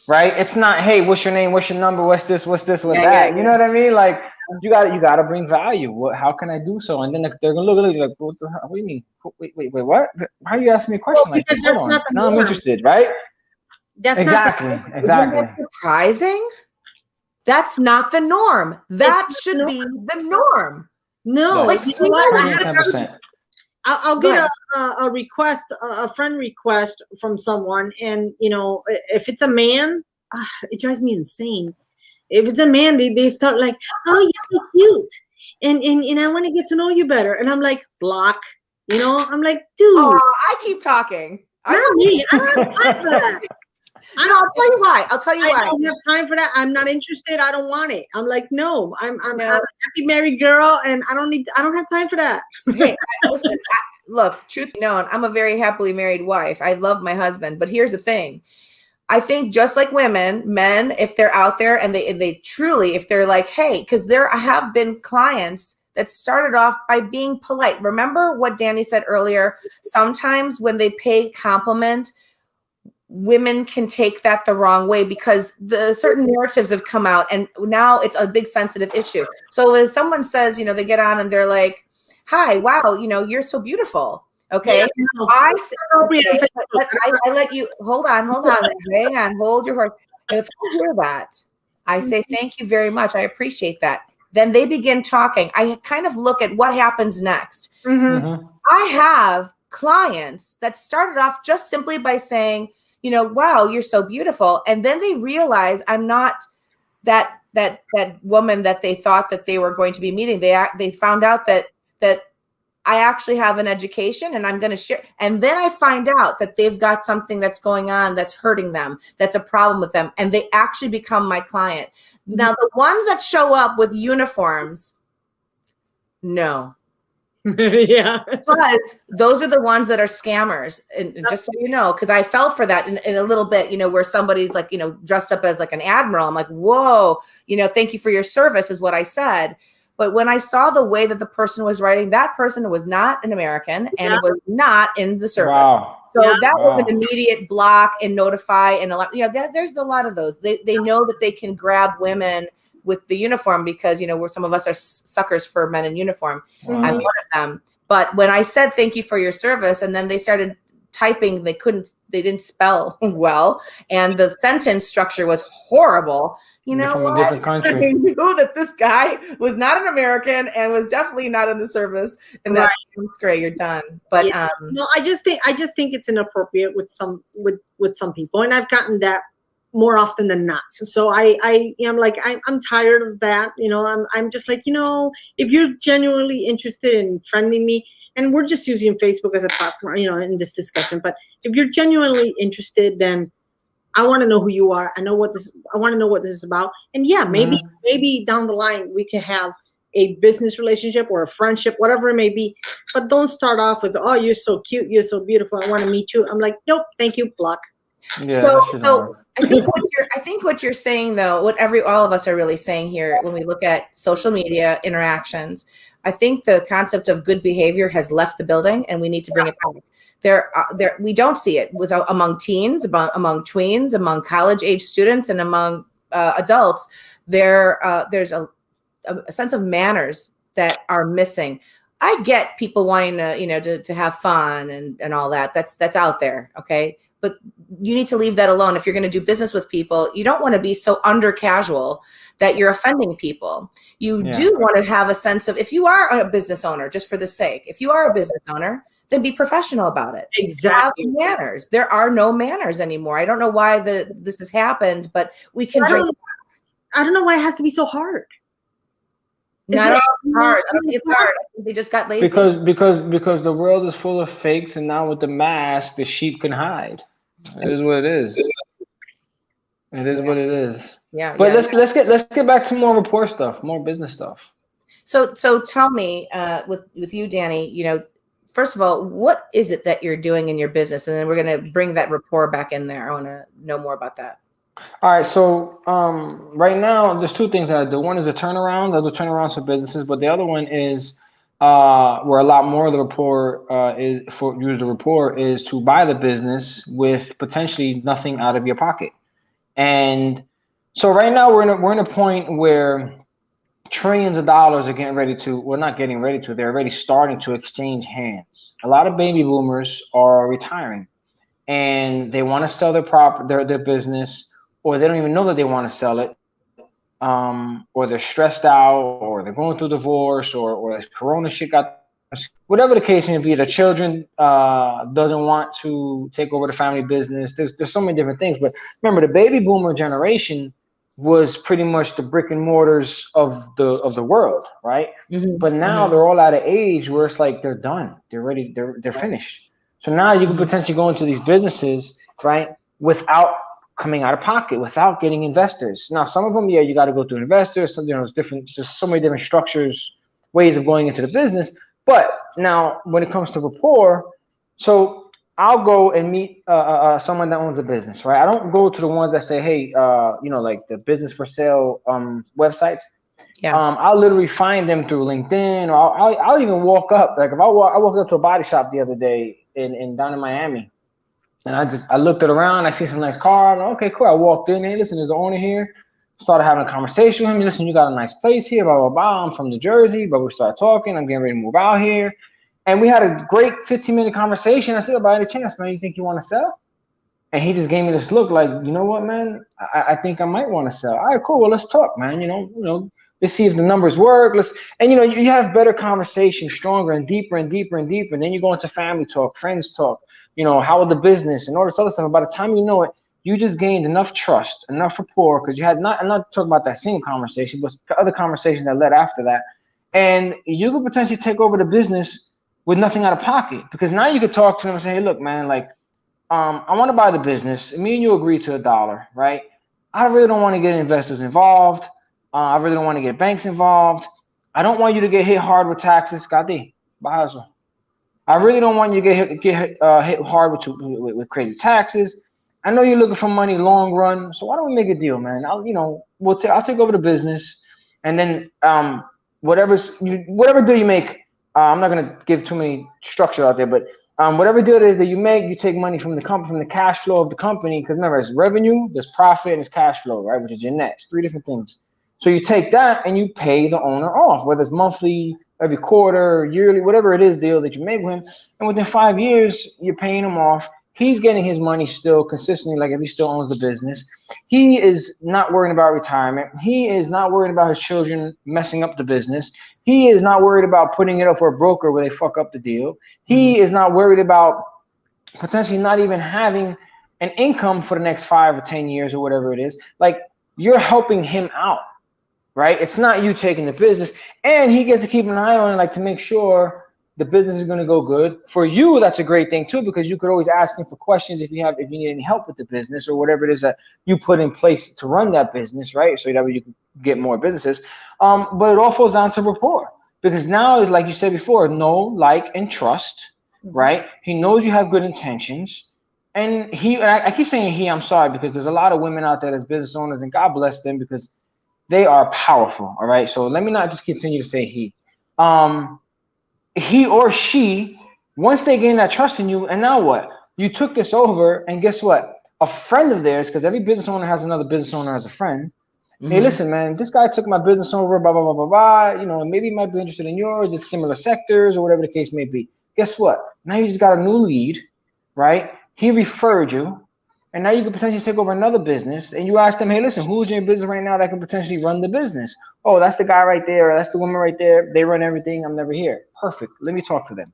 Right? It's not, hey, what's your name? What's your number? What's this? What's that? Yeah. You know what I mean? Like you got to bring value. How can I do so? And then they're going to look at you like, what do you mean? Wait, what? Why are you asking me a question like this? Hold on. Now I'm interested, right? That's exactly. Isn't that surprising? That's not the norm. That should be the norm. No, like I'll get a request, a friend request from someone, and if it's a man, it drives me insane. If it's a man, they start like, "Oh, you're so cute," and I want to get to know you better, and I'm like, block. I'm like, dude. I keep talking. Not me. I don't have time for that. I'll tell you why. I don't have time for that. I'm not interested. I don't want it. I'm like, no. I'm a happy married girl, and I don't have time for that. Hey, listen. Look, truth be known, I'm a very happily married wife. I love my husband, but here's the thing. I think just like women, men, if they're out there and they truly, if they're like, hey, because there have been clients that started off by being polite. Remember what Danny said earlier? Sometimes when they pay compliment, women can take that the wrong way because the certain narratives have come out and now it's a big sensitive issue. So when someone says, they get on and they're like, hi, wow, you're so beautiful. Okay. Yeah, I let you hold on, hang on, hold your horse. And if I hear that, I say, thank you very much. I appreciate that. Then they begin talking. I kind of look at what happens next. Mm-hmm. I have clients that started off just simply by saying, you know, wow, you're so beautiful. And then they realize I'm not that woman that they thought that they were going to be meeting. They found out that I actually have an education and I'm going to share. And then I find out that they've got something that's going on that's hurting them, that's a problem with them. And they actually become my client. Now, the ones that show up with uniforms, no. Yeah. But those are the ones that are scammers. And just so you know, because I fell for that in a little bit, you know, where somebody's like, you know, dressed up as like an admiral. I'm like, whoa, you know, thank you for your service is what I said. But when I saw the way that the person was writing, that person was not an American and it was not in the service. Wow. So that was an immediate block and notify. And a lot, you know, there's a lot of those. They know that they can grab women with the uniform because, you know, some of us are suckers for men in uniform. Wow. I'm one of them. But when I said, thank you for your service, and then they started typing, they didn't spell well. And the sentence structure was horrible. You know, from a different country. I knew that this guy was not an American and was definitely not in the service. And that's great. You're done. But no, I just think it's inappropriate with some people, and I've gotten that more often than not. So I'm like, I'm tired of that. You know, I'm just like, you know, if you're genuinely interested in friending me, and we're just using Facebook as a platform, you know, in this discussion, but if you're genuinely interested, then I want to know who you are. I want to know what this is about. And yeah, maybe down the line we can have a business relationship or a friendship, whatever it may be. But don't start off with, oh, you're so cute, you're so beautiful, I want to meet you. I'm like, nope, thank you, block. Yeah, so I think what you're saying though, what all of us are really saying here when we look at social media interactions, I think the concept of good behavior has left the building and we need to bring it back. We don't see it among teens, among tweens, among college age students, and among adults. There's a sense of manners that are missing. I get people wanting to, you know, to have fun and all that. That's out there, okay. But you need to leave that alone. If you're going to do business with people, you don't want to be so under casual that you're offending people. You do want to have a sense of, if you are a business owner, just for the sake, if you are a business owner, then be professional about it. Exactly. Have manners. There are no manners anymore. I don't know why this has happened, but we can. I don't know why it has to be so hard. Not hard. I think it's hard. I think they just got lazy. Because the world is full of fakes, and now with the mask, the sheep can hide. It is what it is. It is what it is. Yeah. But let's get back to more rapport stuff, more business stuff. So tell me, with you, Danny, you know, first of all, what is it that you're doing in your business? And then we're going to bring that rapport back in there. I want to know more about that. All right. So right now, there's two things that I do. One is a turnaround. I do turnarounds for businesses, but the other one is where a lot more of the rapport is to buy the business with potentially nothing out of your pocket. And so right now we're in a point where trillions of dollars are getting ready to, well, not getting ready to, they're already starting to exchange hands. A lot of baby boomers are retiring and they want to sell their business, or they don't even know that they want to sell it. Or they're stressed out, or they're going through divorce, or Corona shit got, whatever the case may be. The children doesn't want to take over the family business. There's so many different things. But remember, the baby boomer generation was pretty much the brick and mortars of the world, right? Mm-hmm. But now they're all at an age where it's like they're done, they're ready, they're finished. So now you can potentially go into these businesses, right, without coming out of pocket, without getting investors. Now, some of them, you got to go through investors. Some, there's so many different structures, ways of going into the business. But now, when it comes to rapport, so I'll go and meet someone that owns a business, right? I don't go to the ones that say, hey, like the business for sale websites. Yeah. I'll literally find them through LinkedIn, or I'll even walk up. Like if I walked up to a body shop the other day down in Miami. And I looked it around. I see some nice cars. Okay, cool. I walked in. Hey, listen, there's the owner here. Started having a conversation with him. Listen, you got a nice place here. Blah blah blah. I'm from New Jersey, but we started talking. I'm getting ready to move out here, and we had a great 15-minute conversation. I said, oh, by any chance, man, you think you want to sell? And he just gave me this look, like, you know what, man? I think I might want to sell. All right, cool. Well, let's talk, man. You know, Let's see if the numbers work. And you have better conversation, stronger and deeper and deeper and deeper. And then you go into family talk, friends talk, how was the business and all this other stuff. And by the time you know it, you just gained enough trust, enough rapport, because you had I'm not talking about that single conversation, but other conversations that led after that. And you could potentially take over the business with nothing out of pocket, because now you could talk to them and say, hey, look, man, like, I want to buy the business. Me and you agree to $1, right? I really don't want to get investors involved. I really don't want to get banks involved. I don't want you to get hit hard with taxes. Kati, bahasa. I really don't want you to get hit hard with crazy taxes. I know you're looking for money long run, so why don't we make a deal, man? I'll take over the business, and then whatever deal you make, I'm not gonna give too many structure out there, but whatever deal it is that you make, you take money from the company, from the cash flow of the company, because remember, it's revenue, there's profit, and it's cash flow, right? Which is your net. It's 3 different things. So you take that and you pay the owner off, whether it's monthly, every quarter, yearly, whatever it is deal that you make with him. And within 5 years, you're paying him off. He's getting his money still consistently, like if he still owns the business. He is not worrying about retirement. He is not worried about his children messing up the business. He is not worried about putting it up for a broker where they fuck up the deal. He is not worried about potentially not even having an income for the next 5 or 10 years or whatever it is. Like, you're helping him out, right? It's not you taking the business, and he gets to keep an eye on it, like, to make sure the business is going to go good. For you, that's a great thing too, because you could always ask him for questions if you need any help with the business or whatever it is that you put in place to run that business, right? So that way you can get more businesses. But it all falls down to rapport, because now, is like you said before, know, like, and trust, right? He knows you have good intentions. And I keep saying he, I'm sorry, because there's a lot of women out there as business owners, and God bless them, because they are powerful. All right. So let me not just continue to say he. He or she, once they gain that trust in you, and now what? You took this over, and guess what? A friend of theirs, because every business owner has another business owner as a friend. Hey, listen, man, this guy took my business over, blah, blah, blah, blah, blah. Maybe he might be interested in yours. It's similar sectors or whatever the case may be. Guess what? Now you just got a new lead, right? He referred you. And now you could potentially take over another business, and you ask them, hey, listen, who's in your business right now that can potentially run the business? Oh, that's the guy right there. Or that's the woman right there. They run everything. I'm never here. Perfect. Let me talk to them.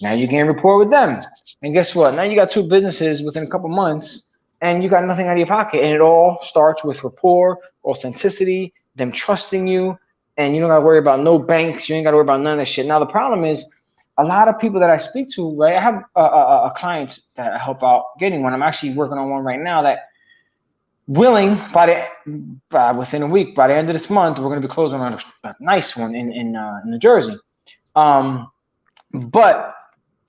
Now you gain rapport with them. And guess what? Now you got 2 businesses within a couple months, and you got nothing out of your pocket. And it all starts with rapport, authenticity, them trusting you. And you don't got to worry about no banks. You ain't got to worry about none of that shit. Now, the problem is, a lot of people that I speak to, right? I have a client that I help out getting one. I'm actually working on one right now that willing within a week, by the end of this month, we're going to be closing on a nice one in New Jersey. But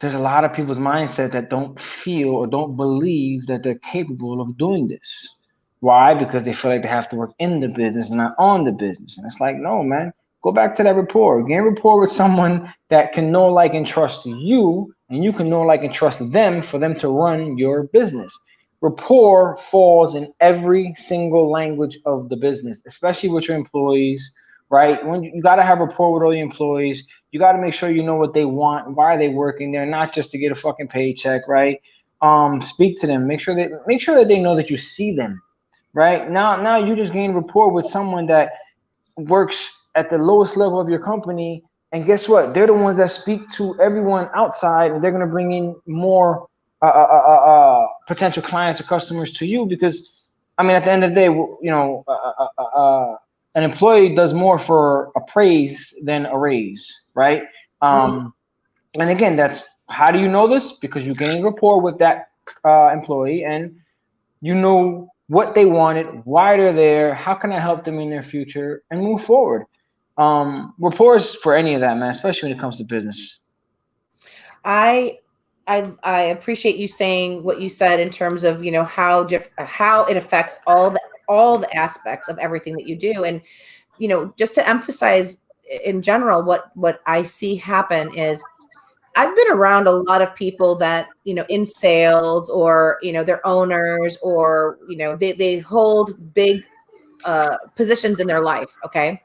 there's a lot of people's mindset that don't feel or don't believe that they're capable of doing this. Why? Because they feel like they have to work in the business and not on the business. And it's like, no, man. Go back to that rapport. Gain rapport with someone that can know, like, and trust you, and you can know, like, and trust them for them to run your business. Rapport falls in every single language of the business, especially with your employees, right? When you got to have rapport with all your employees, you got to make sure you know what they want, why are they working there, not just to get a fucking paycheck, right? Speak to them. Make sure that they know that you see them, right? Now you just gain rapport with someone that works at the lowest level of your company, and guess what? They're the ones that speak to everyone outside, and they're going to bring in more potential clients or customers to you, because, I mean, at the end of the day, an employee does more for a praise than a raise, right? And again, that's, how do you know this? Because you gain rapport with that employee, and you know what they wanted, why they're there, how can I help them in their future, and move forward. Rapport is for any of that, man, especially when it comes to business. I appreciate you saying what you said in terms of, how it affects all the aspects of everything that you do. And, just to emphasize in general, what I see happen is, I've been around a lot of people that, in sales, or, they're owners, or, they hold big positions in their life. Okay.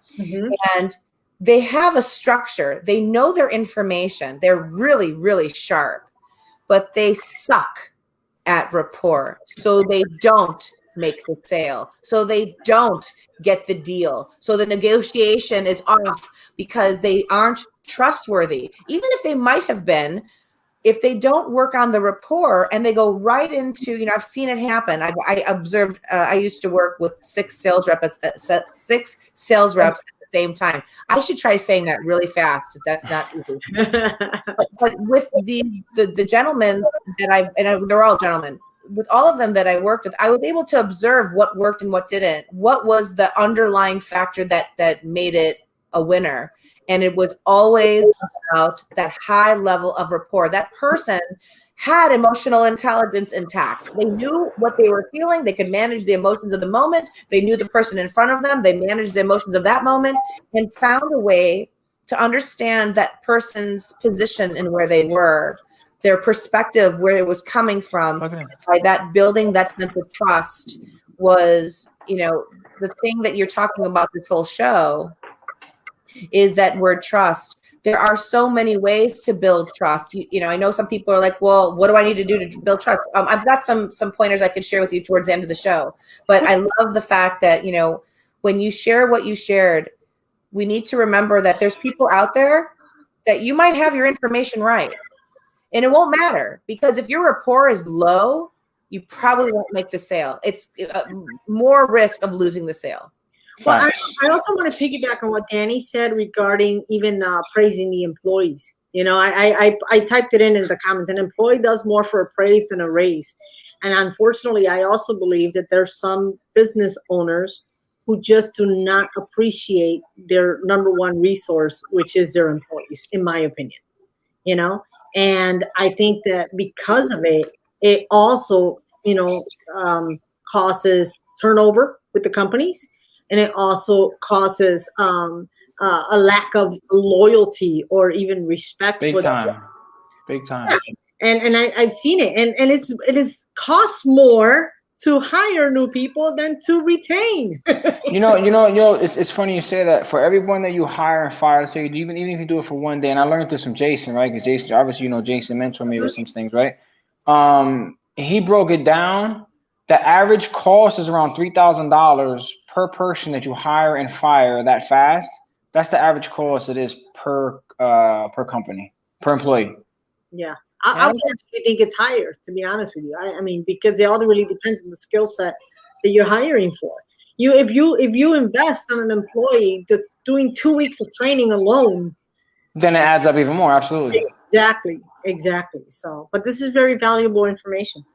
And they have a structure. They know their information. They're really, really sharp, but they suck at rapport. So they don't make the sale. So they don't get the deal. So the negotiation is off because they aren't trustworthy. Even if they might have been, if they don't work on the rapport and they go right into, I've seen it happen. I observed, I used to work with six sales reps at the same time. I should try saying that really fast. That's not easy. But with the gentlemen they're all gentlemen, with all of them that I worked with, I was able to observe what worked and what didn't. What was the underlying factor that made it a winner? And it was always about that high level of rapport. That person had emotional intelligence intact. They knew what they were feeling. They could manage the emotions of the moment. They knew the person in front of them. They managed the emotions of that moment and found a way to understand that person's position and where they were, their perspective, where it was coming from. Okay. By that, building that sense of trust was, the thing that you're talking about this whole show is that word trust. There are so many ways to build trust. I know some people are like, well, what do I need to do to build trust? I've got some pointers I could share with you towards the end of the show. But I love the fact that, when you share what you shared, we need to remember that there's people out there that you might have your information right. And it won't matter, because if your rapport is low, you probably won't make the sale. It's more risk of losing the sale. Well, I also want to piggyback on what Danny said regarding even praising the employees. I typed it in the comments. An employee does more for a praise than a raise. And unfortunately, I also believe that there's some business owners who just do not appreciate their number one resource, which is their employees, in my opinion. And I think that because of it, it also, causes turnover with the companies. And it also causes a lack of loyalty or even respect. Big for time. them. Big time. And I've seen it. And it is costs more to hire new people than to retain. It's funny you say that. For everyone that you hire and fire, say even if you do it for one day, and I learned this from Jason, right? Because Jason, obviously, Jason mentored me with some things, right? He broke it down. The average cost is around $3,000 per person that you hire and fire that fast. That's the average cost it is per company, per employee. Yeah. I would actually think it's higher, to be honest with you. I mean, because it all really depends on the skill set that you're hiring for. If you invest on an employee doing 2 weeks of training alone, then it adds up even more. Absolutely. Exactly. So, but this is very valuable information.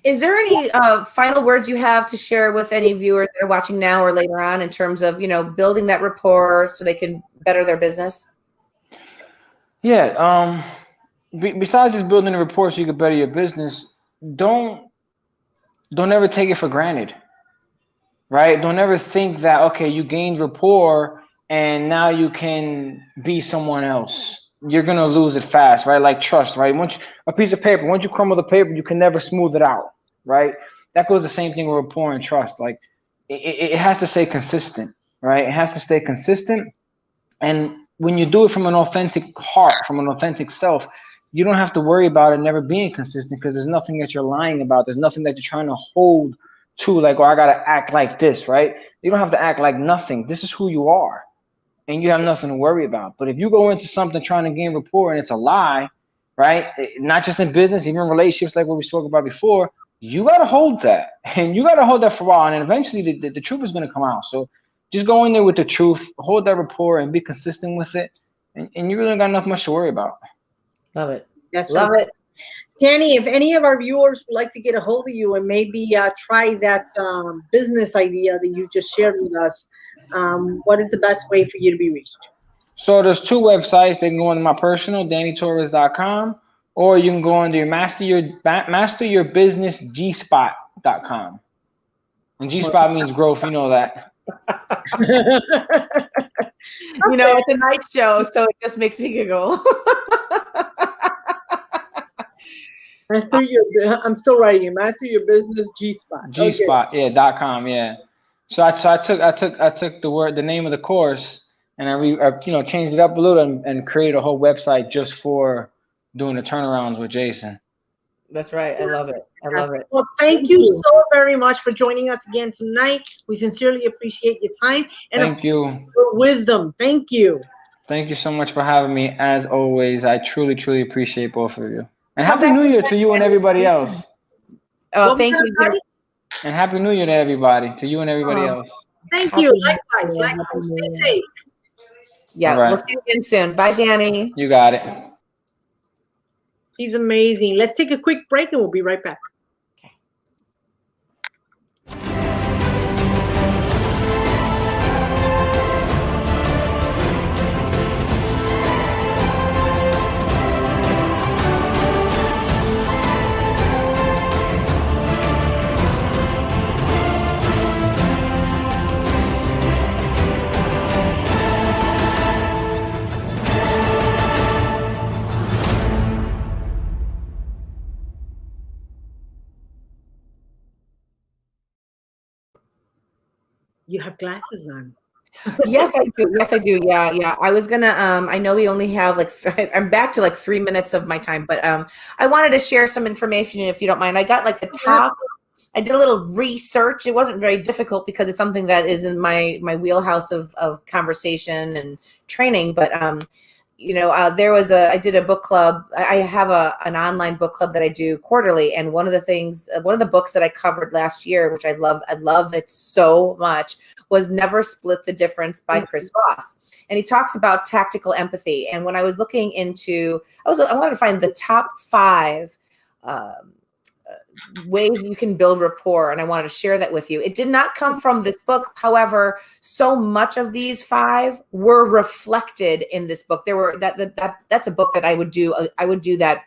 Is there any final words you have to share with any viewers that are watching now or later on in terms of, building that rapport so they can better their business? Yeah. Besides just building a rapport so you can better your business, don't ever take it for granted, right? Don't ever think that, okay, you gained rapport and now you can be someone else. You're going to lose it fast, right? Like trust, right? Once a piece of paper, once you crumble the paper, you can never smooth it out, right? That goes the same thing with rapport and trust. Like it has to stay consistent, right? It has to stay consistent. And when you do it from an authentic heart, from an authentic self, you don't have to worry about it never being consistent, because there's nothing that you're lying about. There's nothing that you're trying to hold to, like, oh, I got to act like this, right? You don't have to act like nothing. This is who you are. And you have nothing to worry about. But if you go into something trying to gain rapport and it's a lie, right? Not just in business, even in relationships, like what we spoke about before, you got to hold that. And you got to hold that for a while. And then eventually the truth is going to come out. So just go in there with the truth, hold that rapport, and be consistent with it. And you really got enough much to worry about. Love it. That's Love it. Danny, if any of our viewers would like to get a hold of you and maybe try that business idea that you just shared with us, what is the best way for you to be reached? So there's two websites. They can go on my personal, DannyTorres.com, or you can go on to masteryourbusinessgspot.com. And G-spot means growth. You know that. It's a night show, so it just makes me giggle. I'm still writing it. Master your business G-spot. G-spot, okay. Yeah, .com, yeah. So I took the name of the course, and I changed it up a little and created a whole website just for doing the turnarounds with Jason. That's right. I love it. I love it. Well, thank you so very much for joining us again tonight. We sincerely appreciate your time and Thank you. your wisdom. Thank you. Thank you so much for having me. As always, I truly, truly appreciate both of you. And Come Happy back New Year to you and everybody else. Oh, What was thank that, you. Patty? And Happy New Year to everybody, to you and everybody else. Thank Happy you. New Likewise. Year. Likewise. Happy New Stay Year. safe. Yeah, All right. we'll see you again soon. Bye, Danny. You got it. He's amazing. Let's take a quick break and we'll be right back. You have glasses on. Yes, I do. Yes, I do. Yeah, yeah. I was gonna. I know we only have like. I'm back to like 3 minutes of my time, but I wanted to share some information if you don't mind. I got like the top. I did a little research. It wasn't very difficult because it's something that is in my wheelhouse of conversation and training. But there was I did a book club. I have an online book club that I do quarterly, and one of the books that I covered last year, which I love it so much, was Never Split the Difference by Chris Voss. And he talks about tactical empathy. And when I was looking into, I wanted to find the top 5 ways you can build rapport, and I wanted to share that with you. It did not come from this book. However, so much of these 5 were reflected in this book. There were that's a book that I would do. I would do that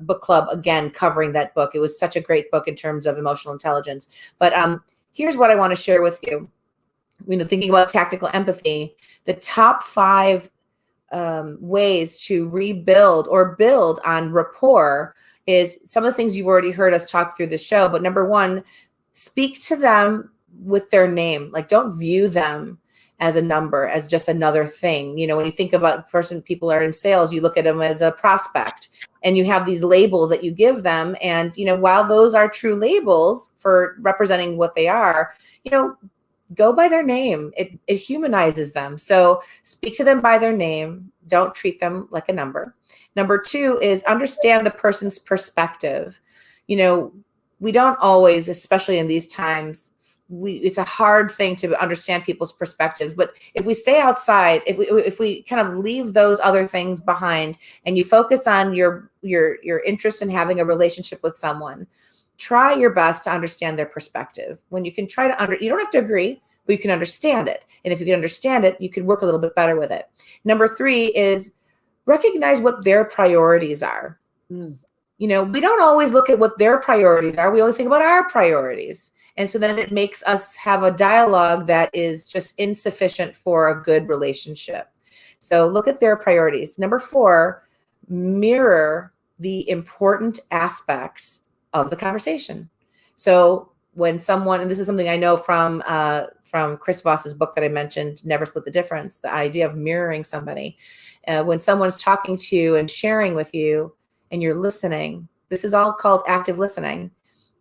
book club again, covering that book. It was such a great book in terms of emotional intelligence. But here's what I want to share with you. Thinking about tactical empathy, the top 5 ways to rebuild or build on rapport is some of the things you've already heard us talk through the show. But number 1, speak to them with their name. Like, don't view them as a number, as just another thing. When you think about people are in sales, you look at them as a prospect, and you have these labels that you give them. And, while those are true labels for representing what they are, go by their name. It humanizes them. So speak to them by their name. Don't treat them like a number. Number 2 is understand the person's perspective. We don't always, especially in these times, it's a hard thing to understand people's perspectives. But if we stay outside, if we kind of leave those other things behind, and you focus on your interest in having a relationship with someone, try your best to understand their perspective. When you can try to you don't have to agree, but you can understand it. And if you can understand it, you can work a little bit better with it. Number 3 is recognize what their priorities are. We don't always look at what their priorities are. We only think about our priorities. And so then it makes us have a dialogue that is just insufficient for a good relationship. So look at their priorities. Number 4, mirror the important aspects of the conversation. So when someone, and this is something I know from Chris Voss's book that I mentioned, Never Split the Difference, the idea of mirroring somebody. When someone's talking to you and sharing with you and you're listening, this is all called active listening.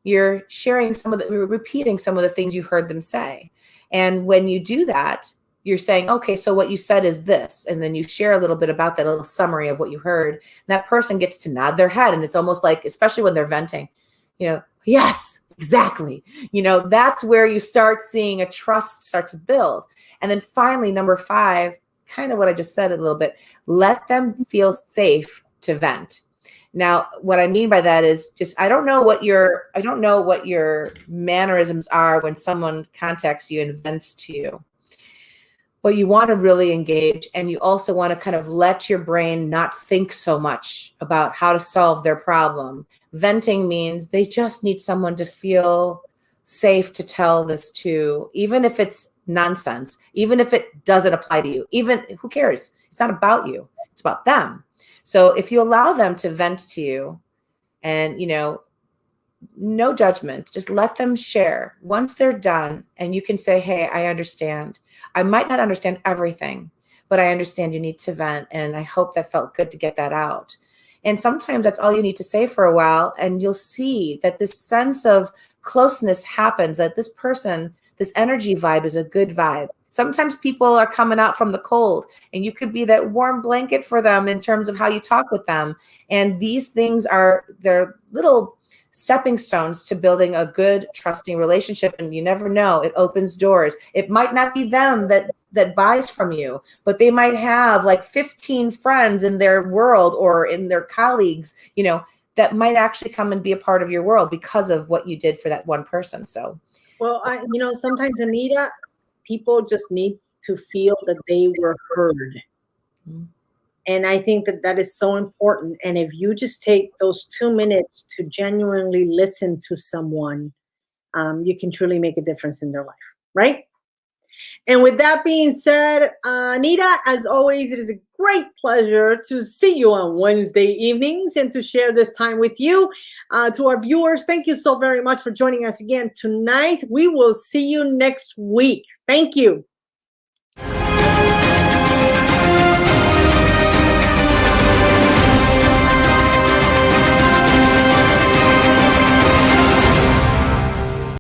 You're sharing you're repeating some of the things you heard them say. And when you do that, you're saying, okay, so what you said is this. And then you share a little bit about that, a little summary of what you heard. And that person gets to nod their head. And it's almost like, especially when they're venting, yes, exactly. That's where you start seeing a trust start to build. And then finally, number 5, kind of what I just said a little bit, let them feel safe to vent. Now, what I mean by that is just, I don't know what your mannerisms are when someone contacts you and vents to you. But you want to really engage, and you also want to kind of let your brain not think so much about how to solve their problem. Venting means they just need someone to feel safe to tell this to, even if it's nonsense, even if it doesn't apply to you, even who cares? It's not about you, it's about them. So if you allow them to vent to you, and no judgment, just let them share. Once they're done, and you can say, hey, I understand. I might not understand everything, but I understand you need to vent, and I hope that felt good to get that out. And sometimes that's all you need to say for a while. And you'll see that this sense of closeness happens, that this person, this energy vibe is a good vibe. Sometimes people are coming out from the cold, and you could be that warm blanket for them in terms of how you talk with them. And these things they're little stepping stones to building a good, trusting relationship. And you never know, it opens doors. It might not be them that buys from you, but they might have like 15 friends in their world or in their colleagues, that might actually come and be a part of your world because of what you did for that one person. So, well, sometimes, Anita, people just need to feel that they were heard. mm-hmm. And I think that is so important. And if you just take those 2 minutes to genuinely listen to someone, you can truly make a difference in their life, right? And with that being said, Anita, as always, it is a great pleasure to see you on Wednesday evenings and to share this time with you. To our viewers, thank you so very much for joining us again tonight. We will see you next week. Thank you.